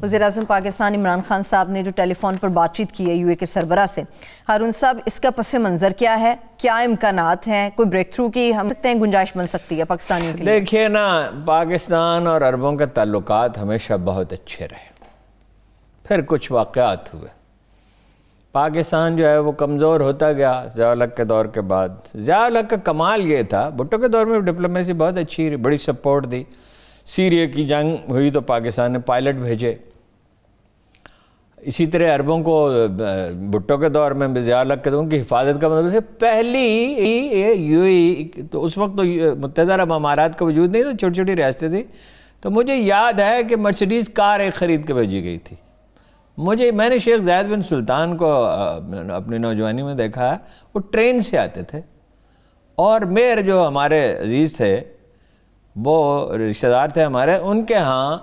وزیراعظم پاکستان عمران خان صاحب نے جو ٹیلی فون پر بات چیت کی ہے یو اے کے سربراہ سے، ہارون صاحب اس کا پس منظر کیا ہے؟ کیا امکانات ہیں؟ کوئی بریک تھرو کی ہم سکتے ہیں گنجائش بن سکتی ہے پاکستانیوں کے لیے؟ دیکھیے نا، پاکستان اور عربوں کے تعلقات ہمیشہ بہت اچھے رہے، پھر کچھ واقعات ہوئے، پاکستان جو ہے وہ کمزور ہوتا گیا ضیاء الحق کے دور کے بعد۔ ضیاء الحق کا کمال یہ تھا، بھٹو کے دور میں ڈپلومیسی بہت اچھی رہی، بڑی سپورٹ دی، سیریا کی جنگ ہوئی تو پاکستان نے پائلٹ بھیجے، اسی طرح عربوں کو بھٹو کے دور میں ضیاء الحق کے دور کی حفاظت کا مطلب سے پہلی یو اے تو اس وقت تو متحدہ عرب امارات کا وجود نہیں تھا، چھوٹی چھوٹی ریاستیں تھیں، تو مجھے یاد ہے کہ مرسیڈیز کار ایک خرید کے بھیجی گئی تھی۔ میں نے شیخ زاید بن سلطان کو اپنی نوجوانی میں دیکھا ہے، وہ ٹرین سے آتے تھے، اور میر جو ہمارے عزیز تھے، وہ رشتہ دار تھے ہمارے، ان کے ہاں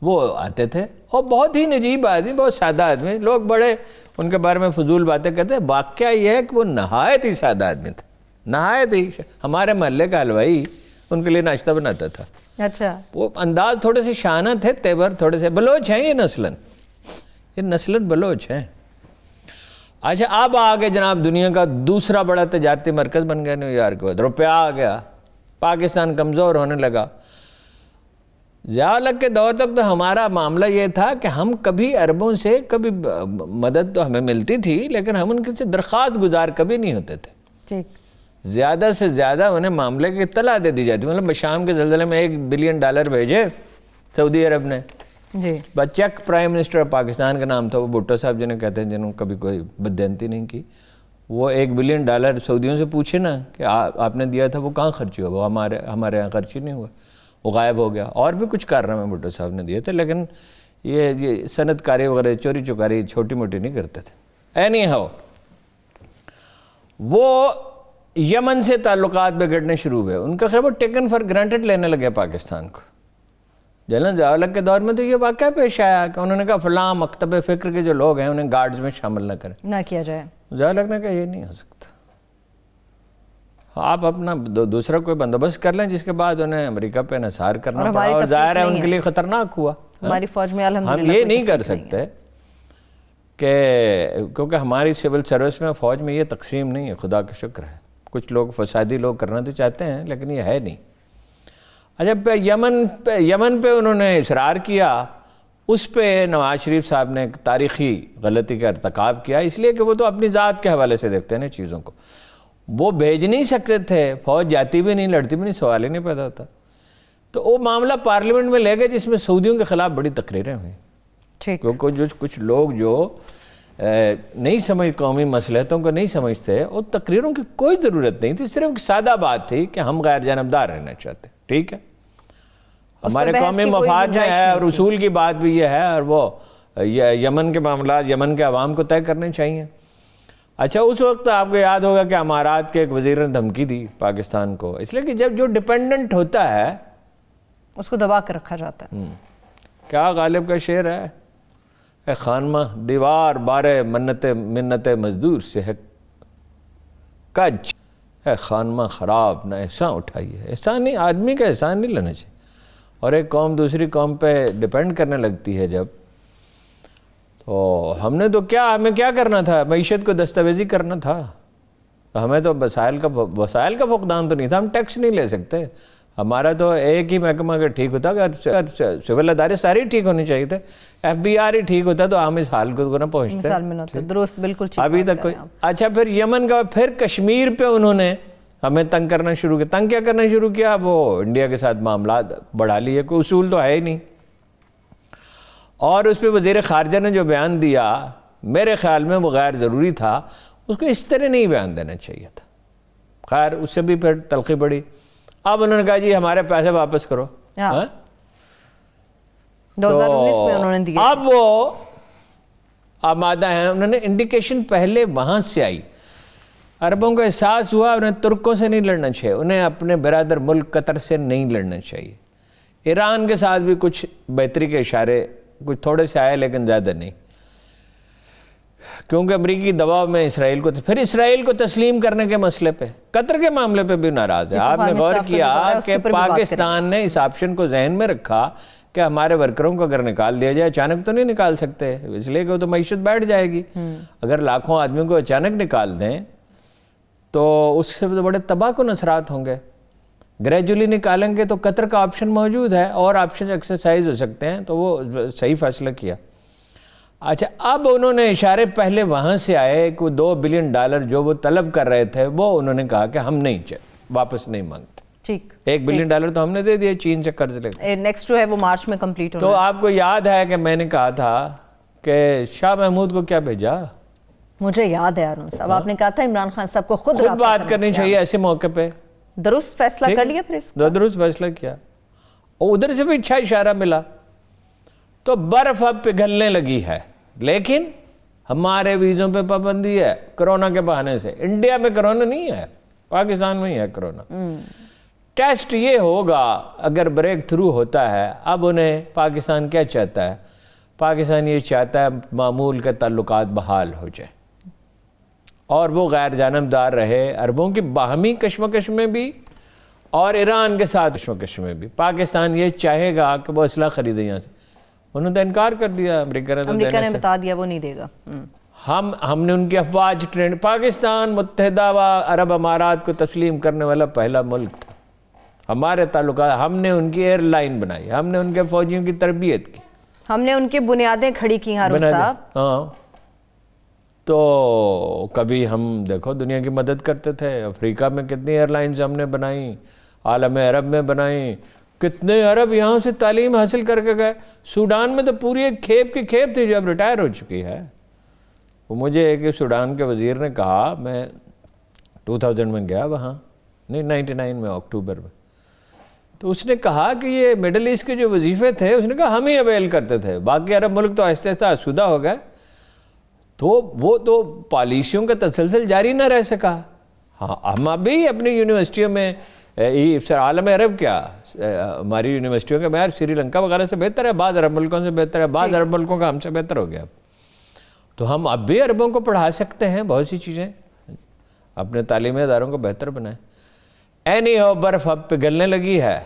وہ آتے تھے، اور بہت ہی نجیب آدمی، بہت سادہ آدمی، لوگ بڑے ان کے بارے میں فضول باتیں کرتے ہیں، واقعہ یہ ہے کہ وہ نہایت ہی سادہ آدمی تھا، نہایت ہی۔ ہمارے محلے کا حلوائی ان کے لیے ناشتہ بناتا تھا۔ اچھا، وہ انداز تھوڑے سے شانہ تھے، تیور تھوڑے سے، بلوچ ہیں یہ نسلاً بلوچ ہیں۔ اچھا، اب آگے جناب دنیا کا دوسرا بڑا تجارتی مرکز بن گیا نیو یارک، روپیہ آ گیا، پاکستان کمزور ہونے لگا۔ ضیاء الحق کے دور تک تو ہمارا معاملہ یہ تھا کہ ہم کبھی عربوں سے کبھی مدد تو ہمیں ملتی تھی، لیکن ہم ان سے درخواست گزار کبھی نہیں ہوتے تھے۔ زیادہ سے زیادہ انہیں معاملے کی اطلاع دے دی جاتی، مطلب شام کے زلزلے میں $1 بلین بھیجے سعودی عرب نے، check prime minister of Pakistan کا نام تھا، وہ بھٹو صاحب جنہیں کہتے ہیں، جنہوں کبھی کوئی بددیانتی نہیں کی، وہ $1 بلین سعودیوں سے پوچھے نا کہ آپ نے دیا تھا وہ کہاں خرچ ہوا، وہ ہمارے یہاں خرچ ہی نہیں ہوا، وہ غائب ہو گیا۔ اور بھی کچھ کارنامے بھٹو صاحب نے دیے تھے، لیکن یہ صنعت کاری وغیرہ چوری چکاری چھوٹی موٹی نہیں کرتے تھے۔ اینی ہاؤ، وہ یمن سے تعلقات بگڑنے شروع ہوئے، ان کا خیر وہ ٹیکن فار گرانٹڈ لینے لگے پاکستان کو۔ جنرل ضیاء الحق کے دور میں تو یہ واقعہ پیش آیا کہ انہوں نے کہا فلاں مکتب فکر کے جو لوگ ہیں انہیں گارڈز میں شامل نہ کریں، نہ کیا جائے۔ ضیاء الحق نے کہا یہ نہیں ہو سکتا، آپ اپنا دوسرا کوئی بندوبست کر لیں، جس کے بعد انہیں امریکہ پہ انحصار کرنا پڑا، اور ظاہر ہے ان کے لیے خطرناک ہوا۔ ہماری فوج میں ہم یہ نہیں کر سکتے کہ کیونکہ ہماری سول سروس میں فوج میں یہ تقسیم نہیں ہے، خدا کا شکر ہے، کچھ لوگ فسادی لوگ کرنا تو چاہتے ہیں لیکن یہ ہے نہیں۔ اچھا، یمن پہ انہوں نے اصرار کیا، اس پہ نواز شریف صاحب نے ایک تاریخی غلطی کا ارتکاب کیا، اس لیے کہ وہ تو اپنی ذات کے حوالے سے دیکھتے ہیں چیزوں کو، وہ بھیج نہیں سکتے تھے، فوج جاتی بھی نہیں، لڑتی بھی نہیں، سوال ہی نہیں پیدا ہوتا، تو وہ معاملہ پارلیمنٹ میں لے گئے، جس میں سعودیوں کے خلاف بڑی تقریریں ہوئیں، کیونکہ کچھ لوگ جو نہیں سمجھ قومی مصلحتوں کو نہیں سمجھتے، اور تقریروں کی کوئی ضرورت نہیں تھی، صرف سادہ بات تھی کہ ہم غیر جانبدار رہنا چاہتے ہیں، ٹھیک ہے، ہمارے قومی مفاد میں ہے، اور اصول کی بات بھی یہ ہے، اور وہ یمن کے معاملات یمن کے عوام کو طے کرنے چاہیے۔ اچھا، اس وقت آپ کو یاد ہوگا کہ امارات کے ایک وزیر نے دھمکی دی پاکستان کو، اس لیے کہ جب جو ڈیپینڈنٹ ہوتا ہے اس کو دبا کر رکھا جاتا ہے۔ کیا غالب کا شعر ہے، اے خانمہ دیوار بارے منت مزدور سے ہے کج، اے خانمہ خراب نہ احسان اٹھائیے۔ احسان نہیں، آدمی کا احسان نہیں لینا چاہیے، اور ایک قوم دوسری قوم پہ ڈیپینڈ کرنے لگتی ہے جب، تو ہمیں کیا کرنا تھا، معیشت کو دستاویزی کرنا تھا، ہمیں تو وسائل کا فقدان تو نہیں تھا، ہم ٹیکس نہیں لے سکتے، ہمارا تو ایک ہی محکمہ اگر ٹھیک ہوتا، اگر سول ادارے ساری ٹھیک ہونے چاہیے تھے، FBR ہی ٹھیک ہوتا تو ہم اس حال کو نہ پہنچتے، درست، بالکل ابھی تک کوئی۔ اچھا، پھر یمن کا، پھر کشمیر پہ انہوں نے ہمیں تنگ کرنا شروع کیا۔ تنگ کیا کرنا شروع کیا؟ وہ انڈیا کے ساتھ معاملات بڑھا لیے، کوئی اصول تو ہے ہی نہیں، اور اس پہ وزیر خارجہ نے جو بیان دیا میرے خیال میں وہ غیر ضروری تھا، اس کو اس طرح نہیں بیان دینا چاہیے تھا، خیر اس سے بھی پھر تلخی بڑھی۔ اب انہوں نے کہا جی ہمارے پیسے واپس کرو، 2019 میں انہوں نے دیا، اب وہ آمادہ ہیں، انہوں نے انڈیکیشن پہلے وہاں سے آئی، عربوں کو احساس ہوا انہیں ترکوں سے نہیں لڑنا چاہیے، انہیں اپنے برادر ملک قطر سے نہیں لڑنا چاہیے۔ ایران کے ساتھ بھی کچھ بہتری کے اشارے کچھ تھوڑے سے آئے، لیکن زیادہ نہیں، کیونکہ امریکی دباؤ میں اسرائیل کو تسلیم کرنے کے مسئلے پہ، قطر کے معاملے پہ بھی ناراض ہے۔ آپ نے غور کیا کہ پاکستان نے اس آپشن کو ذہن میں رکھا کہ ہمارے ورکروں کو اگر نکال دیا جائے، اچانک تو نہیں نکال سکتے، اس لیے کہ وہ تو معیشت بیٹھ جائے گی. اگر لاکھوں آدمیوں کو اچانک نکال دیں تو اس سے بڑے تباہ کن اثرات ہوں گے. گریجولی نکالیں گے تو قطر کا آپشن موجود ہے، اور آپشن ایکسرسائز ہو سکتے ہیں، تو وہ صحیح فیصلہ کیا. اچھا، اب انہوں نے اشارے پہلے وہاں سے آئے کہ $2 بلین جو وہ طلب کر رہے تھے وہ انہوں نے کہا کہ ہم نہیں واپس نہیں مانگتے. ٹھیک، $1 بلین تو ہم نے دے دیا چین سے قرض لے کر. نیکسٹ جو ہے وہ مارچ میں کمپلیٹ ہونا. تو آپ کو یاد ہے کہ میں نے کہا تھا کہ شاہ محمود کو کیا بھیجا؟ مجھے یاد ہے ہارون صاحب، آپ نے کہا تھا عمران خان صاحب کو خود بات کرنی چاہیے ایسے موقع پہ. درست فیصلہ کر لیا پھر اس کو؟ درست فیصلہ کیا، اور ادھر سے بھی اچھا اشارہ ملا. تو برف اب پگھلنے لگی ہے، لیکن ہمارے ویزوں پہ پابندی ہے کرونا کے بہانے سے. انڈیا میں کرونا نہیں ہے، پاکستان میں ہی ہے کرونا. ٹیسٹ یہ ہوگا اگر بریک تھرو ہوتا ہے. اب انہیں پاکستان کیا چاہتا ہے؟ پاکستان یہ چاہتا ہے معمول کے تعلقات بحال ہو جائے اور وہ غیر جانبدار رہے عربوں کی باہمی کشمکش میں بھی اور ایران کے ساتھ کشمکش میں بھی. پاکستان یہ چاہے گا کہ وہ اسلحہ خریدے یہاں سے. انہوں نے انکار کر دیا، امریکہ نے بتا دیا وہ نہیں دے گا. ہم نے ان کی افواج ٹرینڈ، پاکستان متحدہ عرب امارات کو تسلیم کرنے والا پہلا ملک تھا. ہمارے تعلقات، ہم نے ان کی ایئر لائن بنائی، ہم نے ان کے فوجیوں کی تربیت کی، ہم نے ان کی بنیادیں کھڑی کی ہارون صاحب. ہاں، تو کبھی ہم دیکھو دنیا کی مدد کرتے تھے. افریقہ میں کتنی ایئر لائنز ہم نے بنائیں، عالم عرب میں بنائیں. کتنے عرب یہاں سے تعلیم حاصل کر کے گئے. سوڈان میں تو پوری ایک کھیپ کی کھیپ تھی جو اب ریٹائر ہو چکی ہے. وہ مجھے ایک سوڈان کے وزیر نے کہا، میں 2000 میں گیا وہاں، نہیں 99 میں اکتوبر میں، تو اس نے کہا کہ یہ مڈل ایسٹ کے جو وظیفے تھے اس نے کہا ہم ہی اویل کرتے تھے، باقی عرب ملک تو آہستہ آہستہ آسودہ ہو گئے. تو وہ تو پالیسیوں کا تسلسل جاری نہ رہ سکا. ہاں، ہم ابھی اپنی یونیورسٹیوں میں عالم عرب کیا، ہماری یونیورسٹیوں کا معیار سری لنکا وغیرہ سے بہتر ہے، بعض عرب ملکوں سے بہتر ہے، بعض عرب ملکوں کا ہم سے بہتر ہو گیا. تو ہم اب بھی عربوں کو پڑھا سکتے ہیں بہت سی چیزیں، اپنے تعلیمی اداروں کو بہتر بنائیں. اینی ہو، برف اب پگھلنے لگی ہے.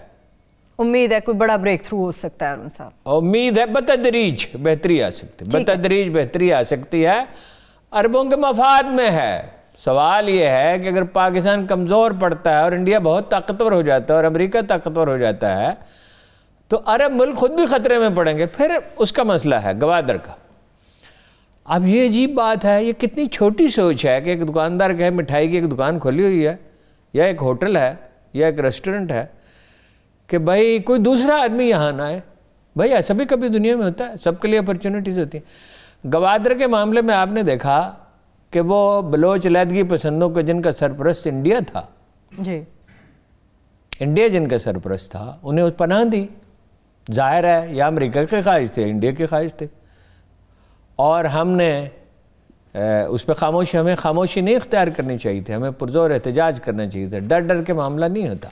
امید ہے کوئی بڑا بریک تھرو ہو سکتا ہے ہارون صاحب. امید ہے بتدریج بہتری آ سکتی ہے، بتدریج بہتری آ سکتی ہے، عربوں کے مفاد میں ہے. سوال یہ ہے کہ اگر پاکستان کمزور پڑتا ہے اور انڈیا بہت طاقتور ہو جاتا ہے اور امریکہ طاقتور ہو جاتا ہے تو عرب ملک خود بھی خطرے میں پڑیں گے. پھر اس کا مسئلہ ہے گوادر کا. اب یہ عجیب بات ہے، یہ کتنی چھوٹی سوچ ہے کہ ایک دکاندار کہ مٹھائی کی ایک دکان کھولی ہوئی ہے یا ایک ہوٹل ہے یا ایک ریسٹورنٹ ہے کہ بھائی کوئی دوسرا آدمی یہاں نہ آئے. بھائی ایسا بھی کبھی دنیا میں ہوتا ہے، سب کے لیے اپرچونٹیز ہوتی ہیں. گوادر کے معاملے میں آپ نے دیکھا کہ وہ بلوچ علیحدگی پسندوں کو جن کا سرپرست انڈیا تھا، جی انڈیا جن کا سرپرست تھا، انہیں پناہ دی. ظاہر ہے یا امریکہ کے خواہش تھے، انڈیا کے خواہش تھے، اور ہم نے اس پہ ہمیں خاموشی نہیں اختیار کرنی چاہیے تھی، ہمیں پرزور احتجاج کرنا چاہیے تھا. ڈر ڈر کے معاملہ نہیں ہوتا.